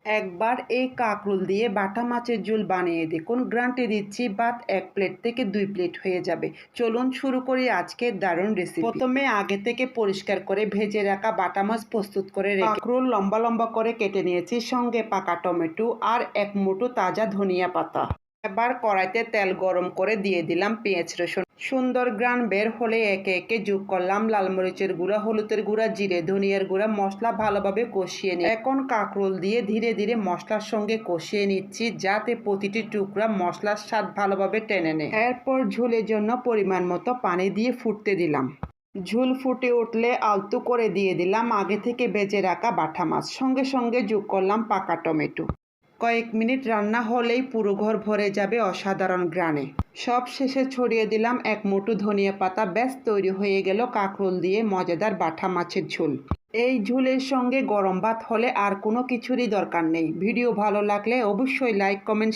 একবার এই কাঁকরোল দিয়ে বাটা মাছের ঝোল বানিয়ে দেখুন, গ্যারান্টি দিচ্ছি ভাত 1 প্লেট থেকে 2 প্লেট হয়ে যাবে। চলুন শুরু করি আজকের দারুণ রেসিপি। প্রথমে আগে থেকে পরিষ্কার করে ভেজে রাখা বাটা মাছ প্রস্তুত করে রেখে কাঁকরোল লম্বা লম্বা করে কেটে নিয়েছি, সঙ্গে পাকা টমেটো আর 1 মুঠো তাজা ধনিয়া পাতা। এবার কড়াইতে তেল গরম করে দিয়ে দিলাম পেঁয়াজ রসুন। সুন্দর গ্রান বের হলে একে একে যোগ করলাম লাল মরিচের গুঁড়া, হলুদের গুঁড়া, জিরে ধনিয়ার গুঁড়া, মশলা ভালোভাবে কষিয়ে নিই। এখন কাঁকরোল দিয়ে ধীরে ধীরে মশলার সঙ্গে কষিয়ে নিচ্ছি, যাতে প্রতিটি টুকরা মশলার স্বাদ ভালোভাবে টেনে নেয়। এরপর ঝোলের জন্য পরিমাণ মতো পানি দিয়ে ফুটতে দিলাম। ঝোল ফুটে উঠলে আলতো করে দিয়ে দিলাম আগে থেকে ভেজে রাখা বাটা মাছ, সঙ্গে সঙ্গে যোগ করলাম পাকা টমেটো। কয়েক মিনিট রান্না হলেই পুরো ঘর ভরে যাবে অসাধারণ গ্রানে। সব শেষে ছড়িয়ে দিলাম 1 মুঠো ধনিয়া পাতা। ব্যাস তৈরি হয়ে গেল কাঁকরোল দিয়ে মজাদার বাটা মাছের ঝোল। এই ঝোলের সঙ্গে গরম ভাত হলে আর কোনো কিছুরই দরকার নেই। ভিডিও ভালো লাগলে অবশ্যই লাইক, কমেন্ট,